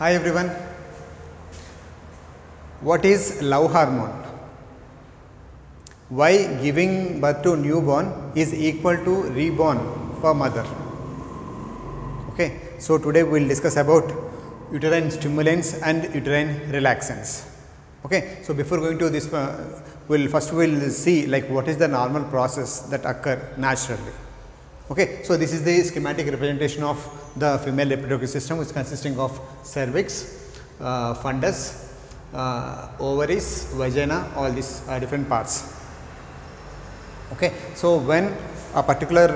Hi everyone. What is love hormone? Why giving birth to newborn is equal to reborn for mother? Okay, so today we will discuss about uterine stimulants and uterine relaxants. Okay, so before going to this, we'll see like what is the normal process that occur naturally. Okay, so this is the schematic representation of the female reproductive system, which is consisting of cervix, fundus, ovaries, vagina, all these different parts. Okay, so when a particular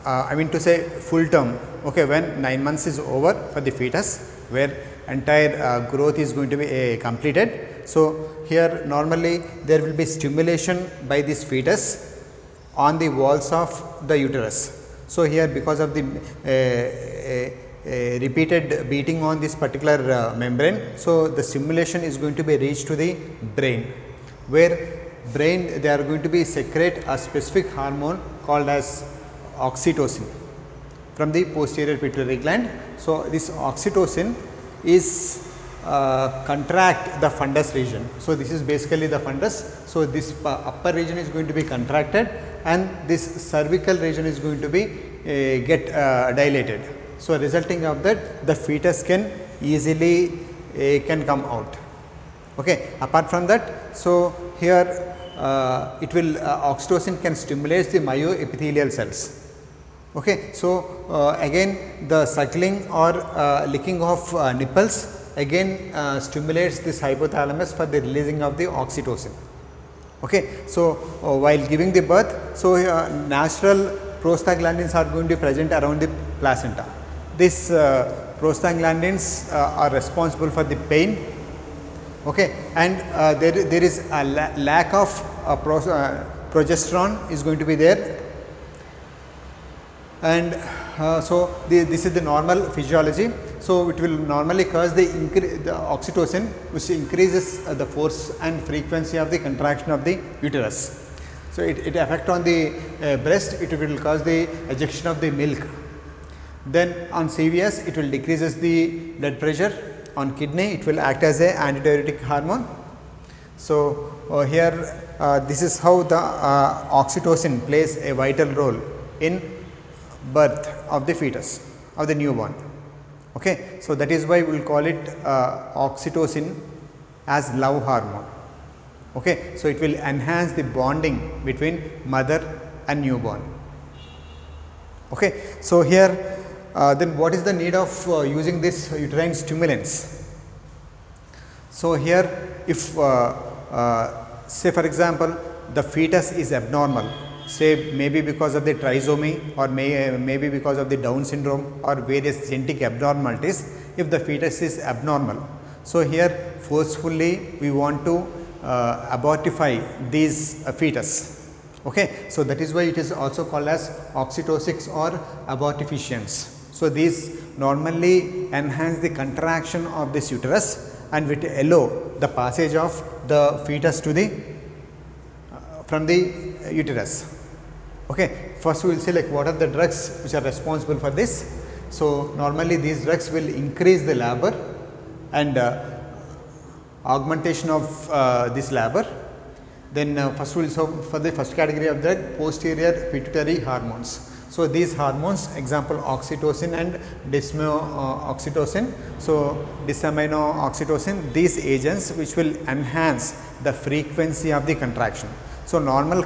I mean to say full term, okay, when 9 months is over for the fetus, where entire growth is going to be completed. So here normally there will be stimulation by this fetus on the walls of the uterus. So here, because of the repeated beating on this particular membrane, so the stimulation is going to be reached to the brain, where brain they are going to be secrete a specific hormone called as oxytocin from the posterior pituitary gland. So this oxytocin is contract the fundus region. So this is basically the fundus. So this upper region is going to be contracted and this cervical region is going to be get dilated. So resulting of that, the fetus can easily can come out. Okay. Apart from that, so here it will oxytocin can stimulate the myoepithelial cells. Okay. So again the suckling or licking of nipples again stimulates this hypothalamus for the releasing of the oxytocin. Okay. So while giving the birth, so natural prostaglandins are going to be present around the placenta. These prostaglandins are responsible for the pain. Okay. And there is a lack of progesterone is going to be there, and so this is the normal physiology. So it will normally cause the oxytocin, which increases the force and frequency of the contraction of the uterus. So it affect on the breast, it will cause the ejection of the milk. Then on CVS, it will decreases the blood pressure. On kidney, it will act as a antidiuretic hormone. So here this is how the oxytocin plays a vital role in birth of the fetus, of the newborn. Okay. So that is why we will call it oxytocin as love hormone. Okay. So it will enhance the bonding between mother and newborn. Okay. So here then what is the need of using this uterine stimulants? So here, if say for example the fetus is abnormal, say maybe because of the trisomy or maybe because of the Down syndrome or various genetic abnormalities, if the fetus is abnormal, so here forcefully we want to abortify these fetus. Okay. So that is why it is also called as oxytocics or abortifacients. So these normally enhance the contraction of this uterus and will allow the passage of the fetus to the from the uterus. Okay. First we will see like what are the drugs which are responsible for this. So normally these drugs will increase the labor and augmentation of this labor. Then first we will so for the first category of drug, posterior pituitary hormones. So these hormones, example oxytocin and desmoxytocin. So desamino-oxytocin, these agents which will enhance the frequency of the contraction. So minimal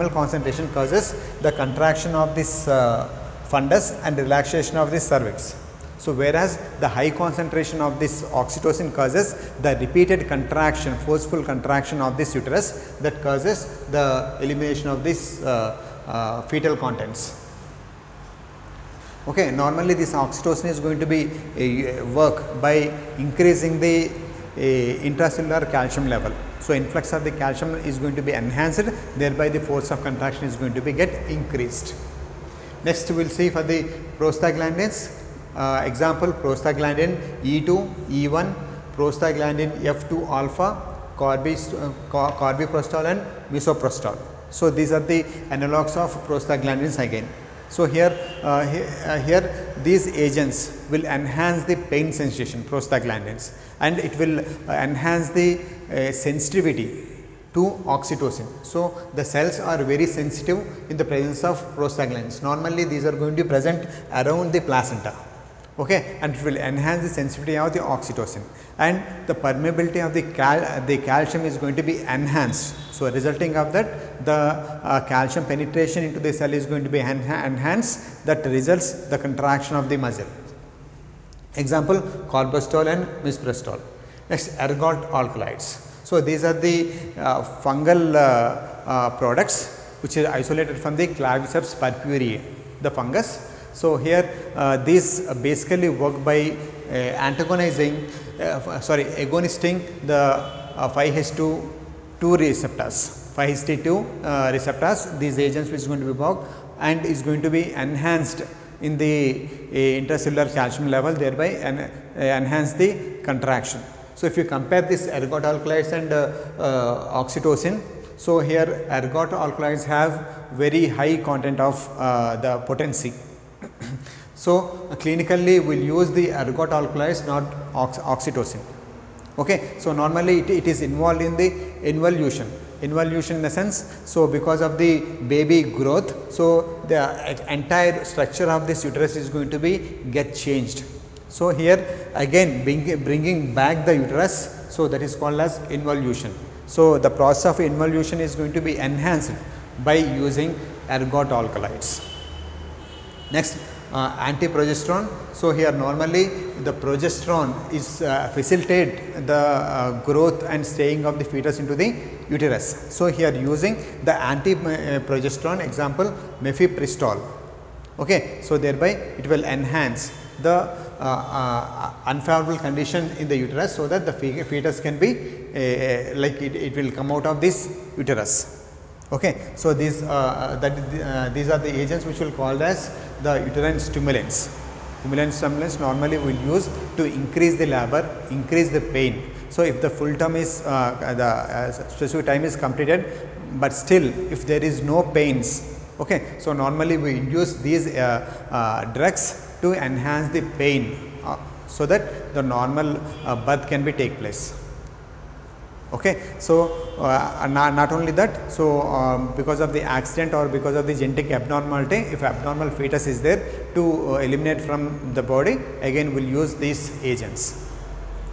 concentration causes the contraction of this fundus and relaxation of this cervix. So whereas the high concentration of this oxytocin causes the repeated contraction, forceful contraction of this uterus, that causes the elimination of this fetal contents. Okay. Normally this oxytocin is going to be work by increasing the intracellular calcium level. So influx of the calcium is going to be enhanced, thereby the force of contraction is going to be get increased. Next we will see for the prostaglandins. Example prostaglandin E2, E1, prostaglandin F2 alpha, corbeprostol and misoprostol. So these are the analogues of prostaglandins again. So here these agents will enhance the pain sensation, prostaglandins, and it will enhance the sensitivity to oxytocin. So the cells are very sensitive in the presence of prostaglandins. Normally these are going to be present around the placenta, okay, and it will enhance the sensitivity of the oxytocin, and the permeability of the calcium is going to be enhanced. So resulting of that, the calcium penetration into the cell is going to be enhanced, that results the contraction of the muscle. Example, corbestol and misoprostol. Next, ergot alkaloids. So these are the fungal products which are isolated from the Claviceps purpureae, the fungus. So here these basically work by agonisting the 5-HT2 receptors. 5-HT2 receptors, these agents which is going to be work and is going to be enhanced in the intracellular calcium level, thereby enhance the contraction. So if you compare this ergot alkaloids and oxytocin, so here ergot alkaloids have very high content of the potency. So clinically we will use the ergot alkaloids, not oxytocin. Okay. So normally it is involved in the involution in the sense, so because of the baby growth, so the entire structure of this uterus is going to be get changed. So here again bringing back the uterus, so that is called as involution. So the process of involution is going to be enhanced by using ergot alkaloids. Next, antiprogesterone. So here normally the progesterone is facilitate the growth and staying of the fetus into the uterus. So here using the antiprogesterone, example mifepristol. Okay. So thereby it will enhance the unfavorable condition in the uterus, so that the fetus can be like it will come out of this uterus. Okay. So these are the agents which will called as the uterine stimulants. Stimulants normally will use to increase the labor, increase the pain. So if the full term is specific time is completed, but still if there is no pains, okay, so normally we use these drugs to enhance the pain, so that the normal birth can be take place. Okay. So not only that, so because of the accident or because of the genetic abnormality, if abnormal fetus is there, to eliminate from the body, again we will use these agents.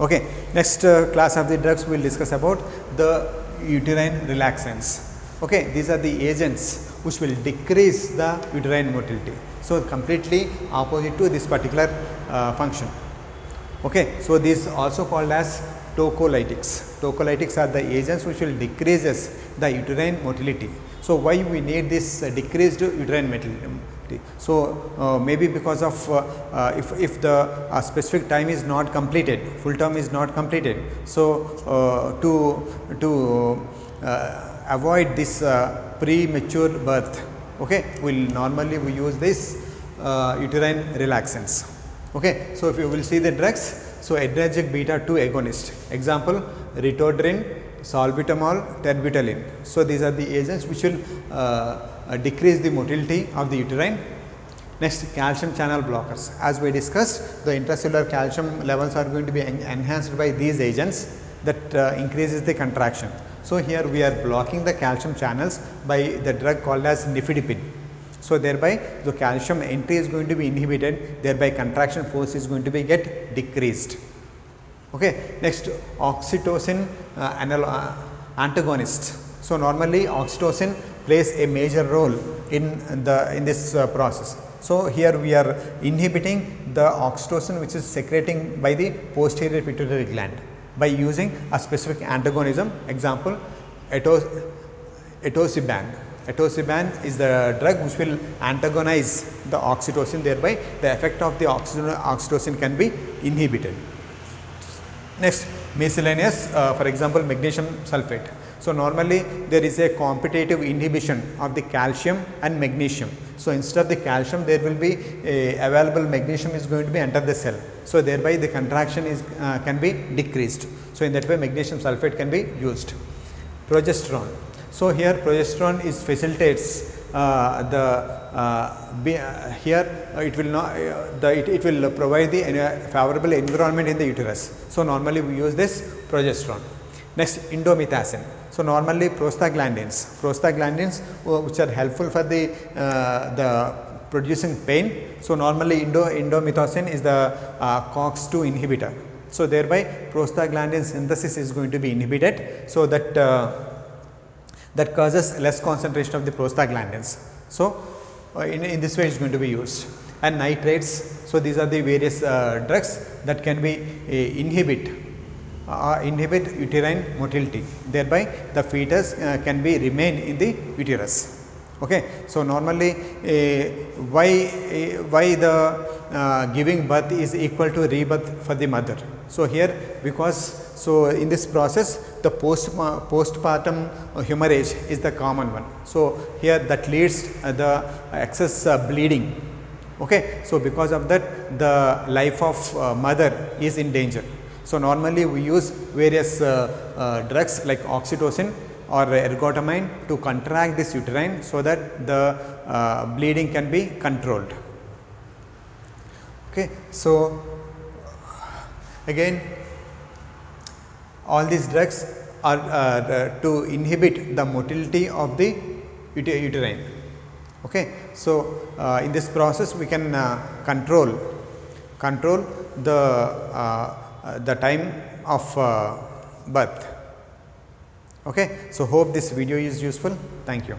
Okay. Next class of the drugs we will discuss about the uterine relaxants. Okay. These are the agents which will decrease the uterine motility. So completely opposite to this particular function. Okay. So these also called as tocolytics. Tocolytics are the agents which will decreases the uterine motility. So why we need this decreased uterine motility? So maybe because of if the specific time is not completed, full term is not completed. So to avoid this premature birth, okay, we use this uterine relaxants. Okay. So if you will see the drugs, so adrenergic beta 2 agonist, example ritodrine, salbutamol, terbutaline. So these are the agents which will decrease the motility of the uterine. Next, calcium channel blockers. As we discussed, the intracellular calcium levels are going to be enhanced by these agents that increases the contraction. So here we are blocking the calcium channels by the drug called as nifedipine. So thereby the calcium entry is going to be inhibited, thereby contraction force is going to be get decreased. Okay. Next, oxytocin antagonist. So normally oxytocin plays a major role in this process. So here we are inhibiting the oxytocin which is secreting by the posterior pituitary gland by using a specific antagonism, example etosiban. Etosiban is the drug which will antagonize the oxytocin, thereby the effect of the oxytocin can be inhibited. Next, miscellaneous, for example magnesium sulfate. So normally there is a competitive inhibition of the calcium and magnesium. So instead of the calcium there will be available magnesium is going to be enter the cell. So thereby the contraction is can be decreased. So in that way magnesium sulfate can be used. Progesterone. So here progesterone is facilitates here it will not it will provide the favorable environment in the uterus. So, normally we use this progesterone. Next, indomethacin. So, normally prostaglandins which are helpful for the producing pain. So, normally indomethacin is the COX-2 inhibitor. So, thereby prostaglandin synthesis is going to be inhibited. So, that that causes less concentration of the prostaglandins. So, in this way it is going to be used. And nitrates. So, these are the various drugs that can be inhibit uterine motility, thereby the fetus can be remain in the uterus. Okay. So, normally why the giving birth is equal to rebirth for the mother. So, here because in this process the postpartum hemorrhage is the common one. So, here that leads the excess bleeding. Okay. So, because of that the life of mother is in danger. So, normally we use various drugs like oxytocin or ergotamine to contract this uterine, so that the bleeding can be controlled. Okay. So, again all these drugs are to inhibit the motility of the uterine. Okay. So, in this process we can control the time of birth. Okay. So, hope this video is useful. Thank you.